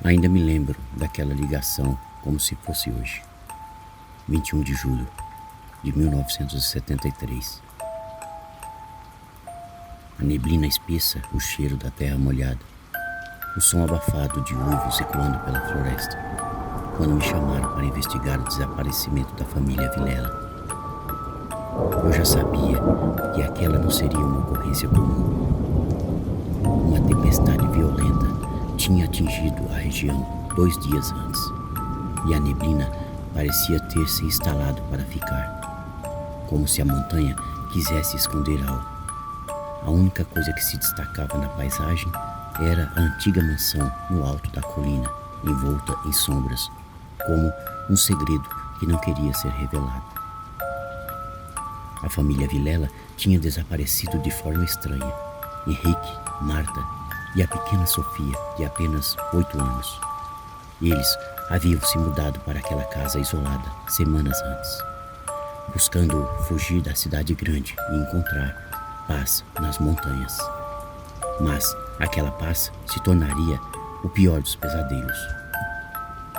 Ainda me lembro daquela ligação como se fosse hoje. 21 de julho de 1973. A neblina espessa, o cheiro da terra molhada, o som abafado de uivos ecoando pela floresta, quando me chamaram para investigar o desaparecimento da família Vilela. Eu já sabia que aquela não seria uma ocorrência comum. Uma tempestade violenta tinha atingido a região 2 dias antes, e a neblina parecia ter se instalado para ficar, como se a montanha quisesse esconder algo. A única coisa que se destacava na paisagem era a antiga mansão no alto da colina, envolta em sombras, como um segredo que não queria ser revelado. A família Vilela tinha desaparecido de forma estranha. Henrique, Marta e a pequena Sofia, de apenas 8 anos. Eles haviam se mudado para aquela casa isolada semanas antes, buscando fugir da cidade grande e encontrar paz nas montanhas. Mas aquela paz se tornaria o pior dos pesadelos.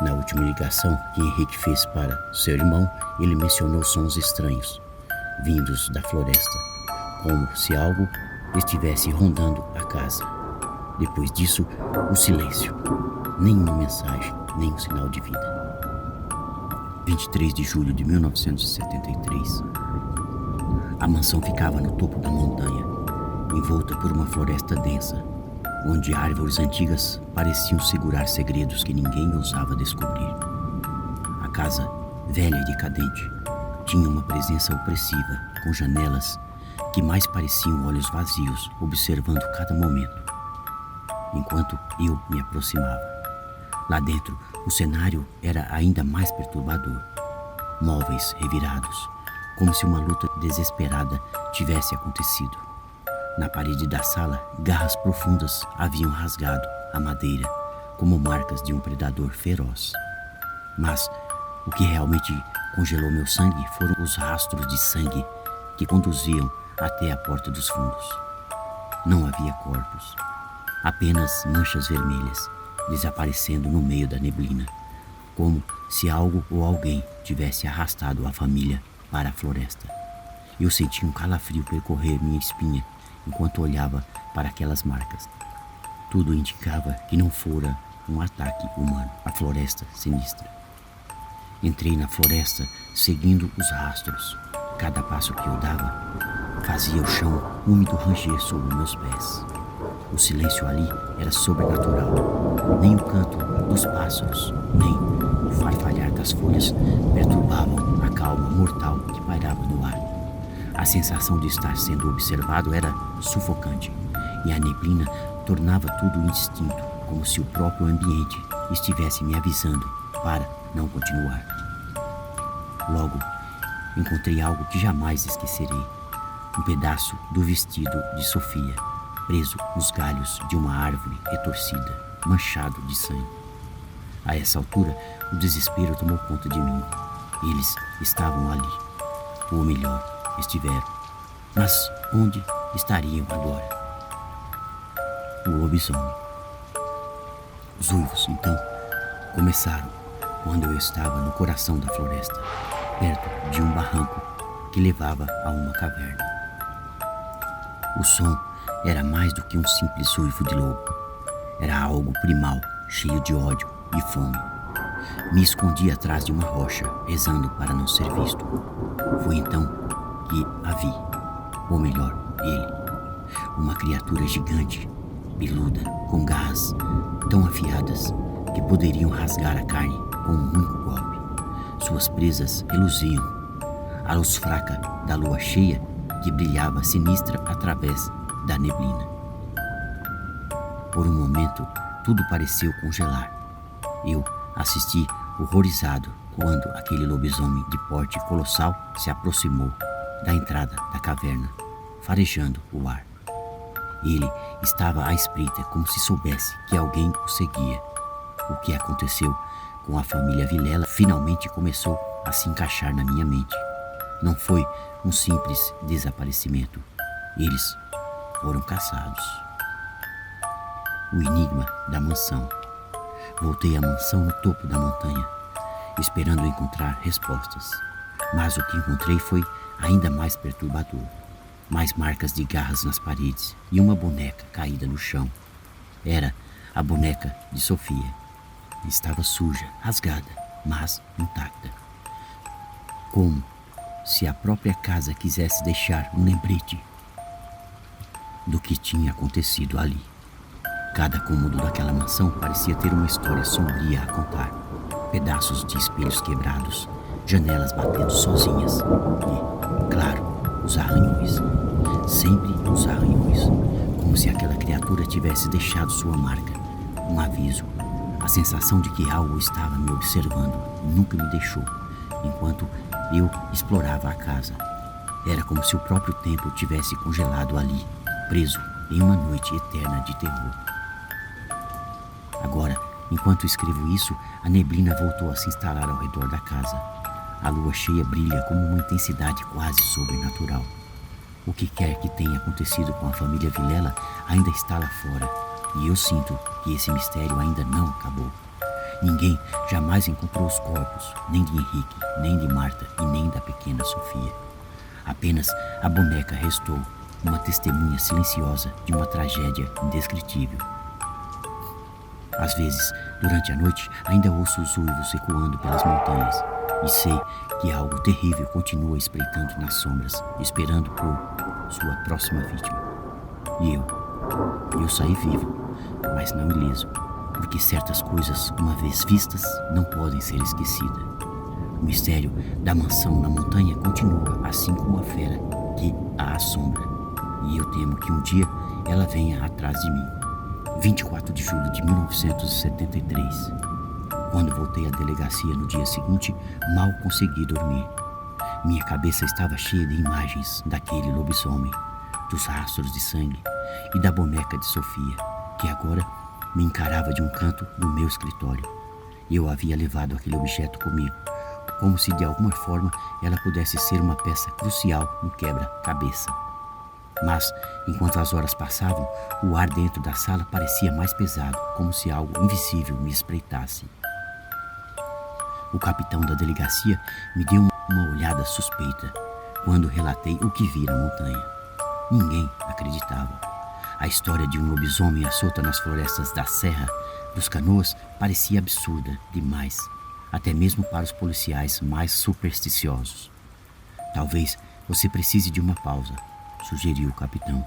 Na última ligação que Henrique fez para seu irmão, ele mencionou sons estranhos, vindos da floresta, como se algo estivesse rondando a casa. Depois disso, o silêncio. Nenhuma mensagem, nenhum sinal de vida. 23 de julho de 1973. A mansão ficava no topo da montanha, envolta por uma floresta densa, onde árvores antigas pareciam segurar segredos que ninguém ousava descobrir. A casa, velha e decadente, tinha uma presença opressiva, com janelas que mais pareciam olhos vazios, observando cada momento, enquanto eu me aproximava. Lá dentro, o cenário era ainda mais perturbador. Móveis revirados, como se uma luta desesperada tivesse acontecido. Na parede da sala, garras profundas haviam rasgado a madeira, como marcas de um predador feroz. Mas o que realmente congelou meu sangue foram os rastros de sangue que conduziam até a porta dos fundos. Não havia corpos, apenas manchas vermelhas desaparecendo no meio da neblina, como se algo ou alguém tivesse arrastado a família para a floresta. Eu senti um calafrio percorrer minha espinha enquanto olhava para aquelas marcas. Tudo indicava que não fora um ataque humano. A floresta sinistra. Entrei na floresta seguindo os rastros. Cada passo que eu dava fazia o chão úmido ranger sob meus pés. O silêncio ali era sobrenatural. Nem o canto dos pássaros, nem o farfalhar das folhas perturbavam a calma mortal que pairava no ar. A sensação de estar sendo observado era sufocante, e a neblina tornava tudo indistinto, como se o próprio ambiente estivesse me avisando para não continuar. Logo, encontrei algo que jamais esquecerei. Um pedaço do vestido de Sofia, preso nos galhos de uma árvore retorcida, manchado de sangue. A essa altura, o desespero tomou conta de mim. Eles estavam ali. Ou melhor, estiveram. Mas onde estariam agora? O lobisomem. Os uivos, então, começaram quando eu estava no coração da floresta, perto de um barranco que levava a uma caverna. O som era mais do que um simples uivo de lobo. Era algo primal, cheio de ódio e fome. Me escondi atrás de uma rocha, rezando para não ser visto. Foi então que a vi, ou melhor, ele. Uma criatura gigante, peluda, com garras tão afiadas que poderiam rasgar a carne com um único golpe. Suas presas reluziam. A luz fraca da lua cheia que brilhava sinistra através da neblina. Por um momento, tudo pareceu congelar. Eu assisti horrorizado quando aquele lobisomem de porte colossal se aproximou da entrada da caverna, farejando o ar. Ele estava à espreita como se soubesse que alguém o seguia. O que aconteceu com a família Vilela finalmente começou a se encaixar na minha mente. Não foi um simples desaparecimento. Eles foram caçados. O enigma da mansão. Voltei à mansão no topo da montanha, esperando encontrar respostas. Mas o que encontrei foi ainda mais perturbador. Mais marcas de garras nas paredes e uma boneca caída no chão. Era a boneca de Sofia. Estava suja, rasgada, mas intacta. Como se a própria casa quisesse deixar um lembrete do que tinha acontecido ali. Cada cômodo daquela mansão parecia ter uma história sombria a contar. Pedaços de espelhos quebrados, janelas batendo sozinhas e, claro, os arranhões. Sempre os arranhões, como se aquela criatura tivesse deixado sua marca, um aviso. A sensação de que algo estava me observando nunca me deixou, enquanto eu explorava a casa. Era como se o próprio tempo tivesse congelado ali, preso em uma noite eterna de terror. Agora, enquanto escrevo isso, a neblina voltou a se instalar ao redor da casa. A lua cheia brilha com uma intensidade quase sobrenatural. O que quer que tenha acontecido com a família Vilela ainda está lá fora, e eu sinto que esse mistério ainda não acabou. Ninguém jamais encontrou os corpos, nem de Henrique, nem de Marta e nem da pequena Sofia. Apenas a boneca restou, uma testemunha silenciosa de uma tragédia indescritível. Às vezes, durante a noite, ainda ouço os uivos ecoando pelas montanhas e sei que algo terrível continua espreitando nas sombras, esperando por sua próxima vítima. E eu saí vivo, mas não ileso, porque certas coisas, uma vez vistas, não podem ser esquecidas. O mistério da mansão na montanha continua, assim como a fera que a assombra, e eu temo que um dia ela venha atrás de mim. 24 de julho de 1973. Quando voltei à delegacia no dia seguinte, mal consegui dormir. Minha cabeça estava cheia de imagens daquele lobisomem, dos rastros de sangue e da boneca de Sofia, que agora me encarava de um canto do meu escritório. Eu havia levado aquele objeto comigo, como se de alguma forma ela pudesse ser uma peça crucial no quebra-cabeça. Mas, enquanto as horas passavam, o ar dentro da sala parecia mais pesado, como se algo invisível me espreitasse. O capitão da delegacia me deu uma olhada suspeita quando relatei o que vi na montanha. Ninguém acreditava. A história de um lobisomem à solta nas florestas da Serra dos Canoas parecia absurda demais, até mesmo para os policiais mais supersticiosos. Talvez você precise de uma pausa, sugeriu o capitão.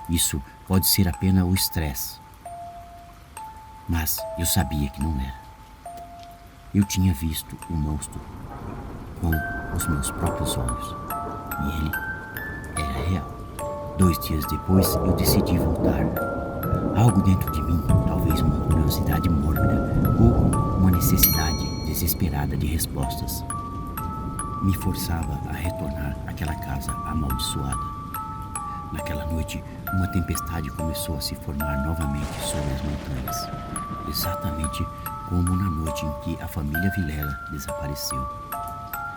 Isso pode ser apenas o estresse. Mas eu sabia que não era. Eu tinha visto o monstro com os meus próprios olhos. E ele era real. 2 dias depois, eu decidi voltar. Algo dentro de mim, talvez uma curiosidade mórbida ou uma necessidade desesperada de respostas, me forçava a retornar àquela casa amaldiçoada. Naquela noite, uma tempestade começou a se formar novamente sobre as montanhas, exatamente como na noite em que a família Vilela desapareceu.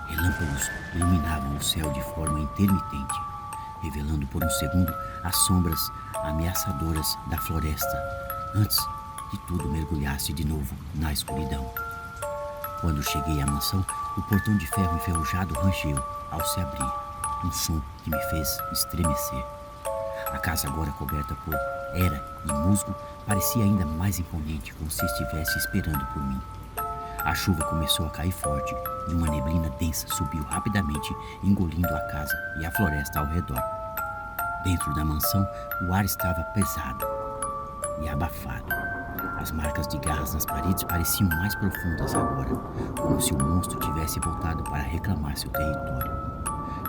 Relâmpagos iluminavam o céu de forma intermitente, revelando por um segundo as sombras ameaçadoras da floresta, antes que tudo mergulhasse de novo na escuridão. Quando cheguei à mansão, o portão de ferro enferrujado rangeu ao se abrir, um som que me fez estremecer. A casa, agora coberta por era e musgo, parecia ainda mais imponente, como se estivesse esperando por mim. A chuva começou a cair forte e uma neblina densa subiu rapidamente, engolindo a casa e a floresta ao redor. Dentro da mansão, o ar estava pesado e abafado. As marcas de garras nas paredes pareciam mais profundas agora, como se o monstro tivesse voltado para reclamar seu território.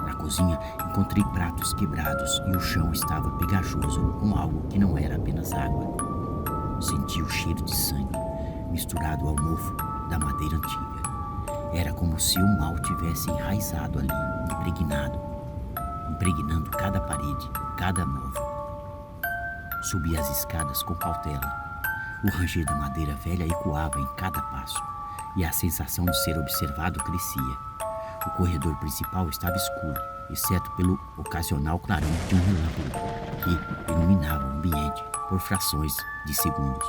Na cozinha, encontrei pratos quebrados e o chão estava pegajoso com algo que não era apenas água. Senti o cheiro de sangue, misturado ao mofo da madeira antiga. Era como se o mal tivesse enraizado ali, impregnando cada parede, cada móvel. Subi as escadas com cautela. O ranger da madeira velha ecoava em cada passo, e a sensação de ser observado crescia. O corredor principal estava escuro, exceto pelo ocasional clarão de um relâmpago que iluminava o ambiente por frações de segundos.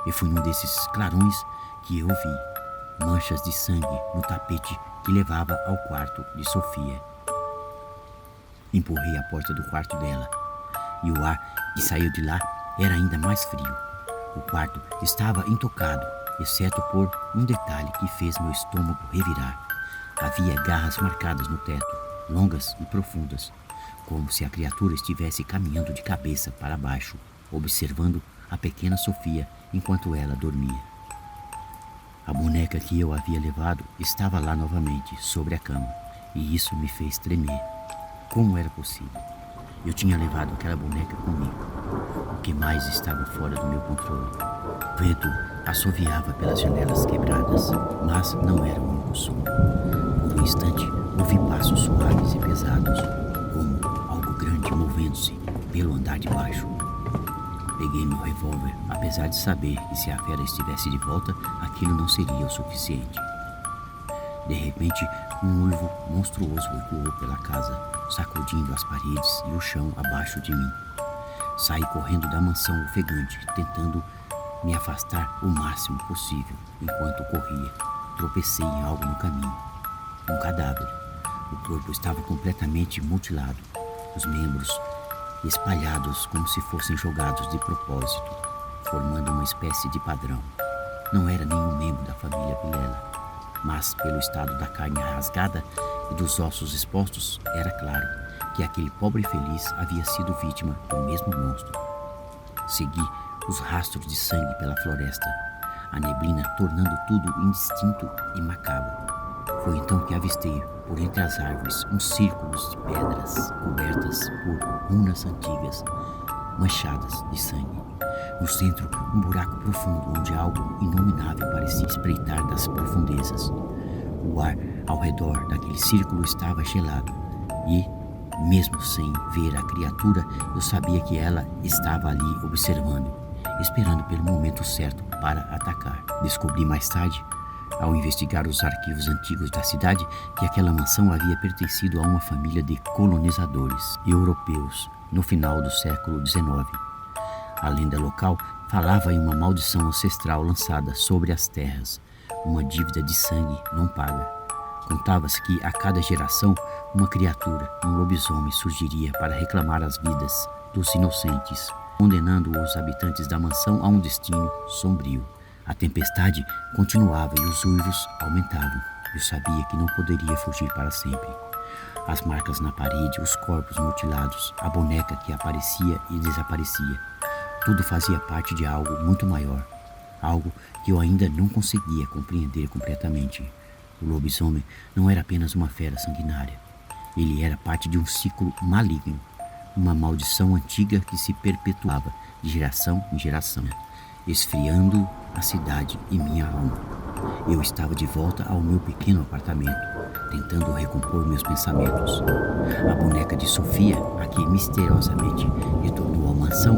E foi num desses clarões que eu vi manchas de sangue no tapete que levava ao quarto de Sofia. Empurrei a porta do quarto dela e o ar que saiu de lá era ainda mais frio. O quarto estava intocado, exceto por um detalhe que fez meu estômago revirar. Havia garras marcadas no teto, longas e profundas, como se a criatura estivesse caminhando de cabeça para baixo, observando a pequena Sofia enquanto ela dormia. A boneca que eu havia levado estava lá novamente, sobre a cama, e isso me fez tremer. Como era possível? Eu tinha levado aquela boneca comigo. O que mais estava fora do meu controle? O vento assoviava pelas janelas quebradas, mas não era o único som. Por um instante, ouvi passos suaves e pesados, como algo grande movendo-se pelo andar de baixo. Peguei meu revólver, apesar de saber que se a fera estivesse de volta, aquilo não seria o suficiente. De repente, um uivo monstruoso ecoou pela casa, sacudindo as paredes e o chão abaixo de mim. Saí correndo da mansão ofegante, tentando me afastar o máximo possível. Enquanto corria, tropecei em algo no caminho. Um cadáver. O corpo estava completamente mutilado, os membros espalhados como se fossem jogados de propósito, formando uma espécie de padrão. Não era nenhum membro da família Vilela, mas pelo estado da carne rasgada e dos ossos expostos, era claro que aquele pobre infeliz havia sido vítima do mesmo monstro. Segui os rastros de sangue pela floresta, a neblina tornando tudo indistinto e macabro. Foi então que avistei, por entre as árvores, uns círculos de pedras cobertas por runas antigas, manchadas de sangue. No centro, um buraco profundo onde algo inominável parecia espreitar das profundezas. O ar ao redor daquele círculo estava gelado e, mesmo sem ver a criatura, eu sabia que ela estava ali observando, esperando pelo momento certo para atacar. Descobri mais tarde, ao investigar os arquivos antigos da cidade, que aquela mansão havia pertencido a uma família de colonizadores europeus no final do século XIX. A lenda local falava em uma maldição ancestral lançada sobre as terras, uma dívida de sangue não paga. Contava-se que a cada geração uma criatura, um lobisomem, surgiria para reclamar as vidas dos inocentes, condenando os habitantes da mansão a um destino sombrio. A tempestade continuava e os uivos aumentavam. Eu sabia que não poderia fugir para sempre. As marcas na parede, os corpos mutilados, a boneca que aparecia e desaparecia. Tudo fazia parte de algo muito maior. Algo que eu ainda não conseguia compreender completamente. O lobisomem não era apenas uma fera sanguinária. Ele era parte de um ciclo maligno. Uma maldição antiga que se perpetuava de geração em geração, esfriando a cidade e minha alma. Eu estava de volta ao meu pequeno apartamento, tentando recompor meus pensamentos. A boneca de Sofia, a que misteriosamente retornou à mansão,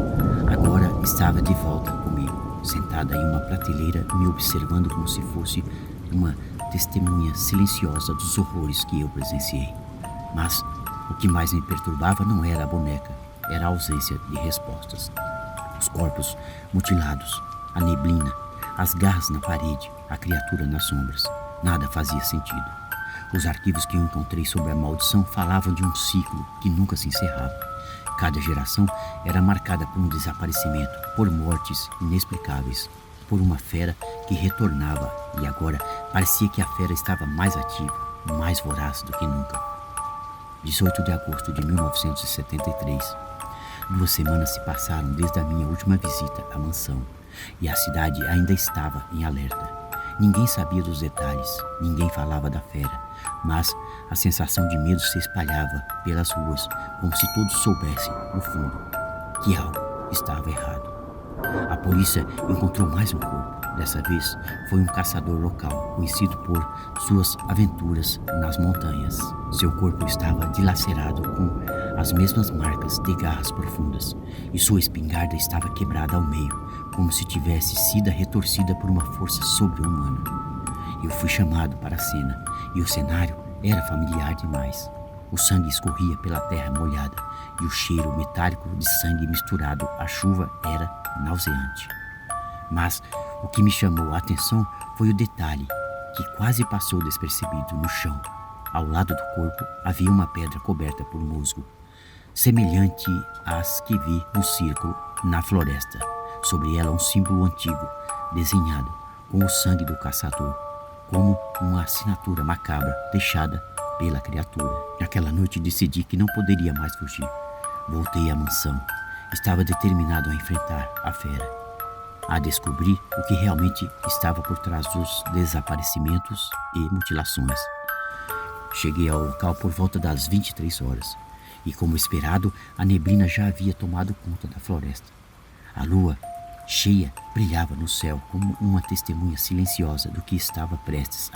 agora estava de volta comigo, sentada em uma prateleira, me observando como se fosse uma testemunha silenciosa dos horrores que eu presenciei. Mas o que mais me perturbava não era a boneca, era a ausência de respostas. Os corpos mutilados, a neblina, as garras na parede, a criatura nas sombras. Nada fazia sentido. Os arquivos que eu encontrei sobre a maldição falavam de um ciclo que nunca se encerrava. Cada geração era marcada por um desaparecimento, por mortes inexplicáveis, por uma fera que retornava, e agora parecia que a fera estava mais ativa, mais voraz do que nunca. 18 de agosto de 1973. 2 semanas se passaram desde a minha última visita à mansão, e a cidade ainda estava em alerta. Ninguém sabia dos detalhes, ninguém falava da fera, mas a sensação de medo se espalhava pelas ruas, como se todos soubessem, no fundo, que algo estava errado. A polícia encontrou mais um corpo. Dessa vez foi um caçador local, conhecido por suas aventuras nas montanhas. Seu corpo estava dilacerado com as mesmas marcas de garras profundas, e sua espingarda estava quebrada ao meio, como se tivesse sido retorcida por uma força sobre-humana. Eu fui chamado para a cena, e o cenário era familiar demais. O sangue escorria pela terra molhada, e o cheiro metálico de sangue misturado à chuva era nauseante. Mas o que me chamou a atenção foi o detalhe que quase passou despercebido no chão. Ao lado do corpo havia uma pedra coberta por musgo, semelhante às que vi no círculo na floresta. Sobre ela um símbolo antigo, desenhado com o sangue do caçador, como uma assinatura macabra deixada pela criatura. Naquela noite decidi que não poderia mais fugir. Voltei à mansão. Estava determinado a enfrentar a fera, a descobrir o que realmente estava por trás dos desaparecimentos e mutilações. Cheguei ao local por volta das 23 horas e, como esperado, a neblina já havia tomado conta da floresta. A lua cheia brilhava no céu como uma testemunha silenciosa do que estava prestes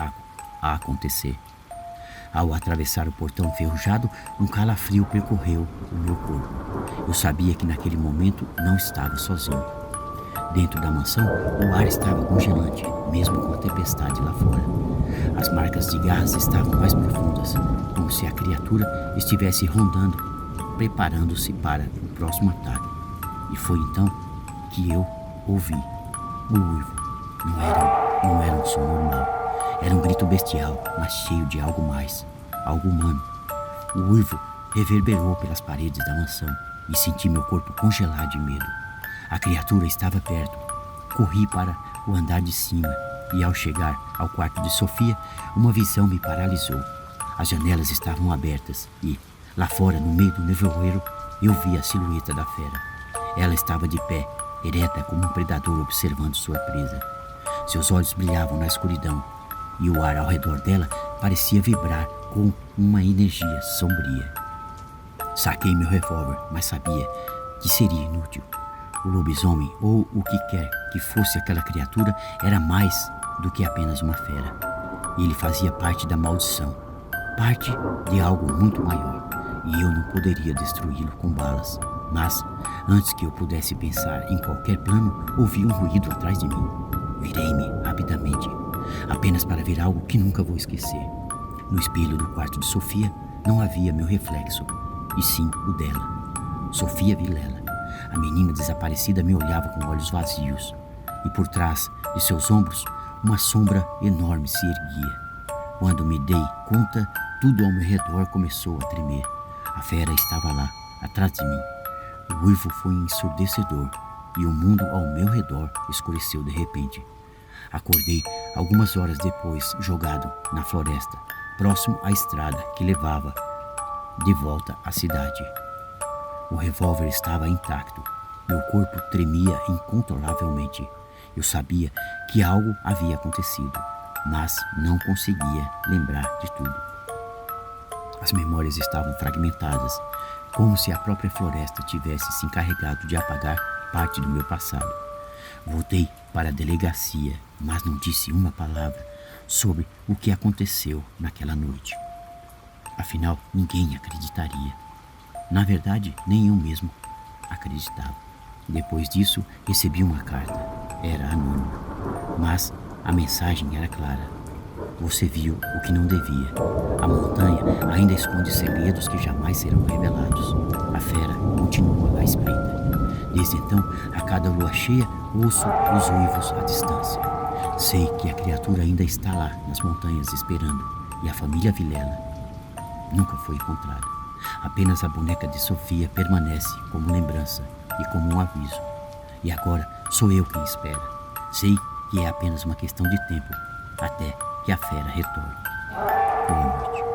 a acontecer. Ao atravessar o portão enferrujado, um calafrio percorreu o meu corpo. Eu sabia que naquele momento não estava sozinho. Dentro da mansão, o ar estava congelante, mesmo com a tempestade lá fora. As marcas de garras estavam mais profundas, como se a criatura estivesse rondando, preparando-se para o próximo ataque. E foi então que eu ouvi o uivo. Não era um som normal. Era um grito bestial, mas cheio de algo mais, algo humano. O uivo reverberou pelas paredes da mansão e senti meu corpo congelar de medo. A criatura estava perto. Corri para o andar de cima e, ao chegar ao quarto de Sofia, uma visão me paralisou. As janelas estavam abertas e, lá fora, no meio do nevoeiro, eu vi a silhueta da fera. Ela estava de pé, ereta como um predador observando sua presa. Seus olhos brilhavam na escuridão e o ar ao redor dela parecia vibrar com uma energia sombria. Saquei meu revólver, mas sabia que seria inútil. O lobisomem, ou o que quer que fosse aquela criatura, era mais do que apenas uma fera. Ele fazia parte da maldição, parte de algo muito maior, e eu não poderia destruí-lo com balas. Mas, antes que eu pudesse pensar em qualquer plano, ouvi um ruído atrás de mim. Virei-me rapidamente, apenas para ver algo que nunca vou esquecer. No espelho do quarto de Sofia não havia meu reflexo, e sim o dela. Sofia Vilela. A menina desaparecida me olhava com olhos vazios, e por trás de seus ombros uma sombra enorme se erguia. Quando me dei conta, tudo ao meu redor começou a tremer. A fera estava lá, atrás de mim. O uivo foi ensurdecedor e o mundo ao meu redor escureceu de repente. Acordei algumas horas depois, jogado na floresta, próximo à estrada que levava de volta à cidade. O revólver estava intacto. Meu corpo tremia incontrolavelmente. Eu sabia que algo havia acontecido, mas não conseguia lembrar de tudo. As memórias estavam fragmentadas, como se a própria floresta tivesse se encarregado de apagar parte do meu passado. Voltei para a delegacia, mas não disse uma palavra sobre o que aconteceu naquela noite. Afinal, ninguém acreditaria. Na verdade, nem eu mesmo acreditava. Depois disso, recebi uma carta. Era anônima, mas a mensagem era clara. Você viu o que não devia. A montanha ainda esconde segredos que jamais serão revelados. A fera continua à espreita. Desde então, a cada lua cheia, ouço os uivos à distância. Sei que a criatura ainda está lá nas montanhas esperando, e a família Vilela nunca foi encontrada. Apenas a boneca de Sofia permanece como lembrança e como um aviso. E agora sou eu quem espera. Sei que é apenas uma questão de tempo até que a fera retorne. Boa noite.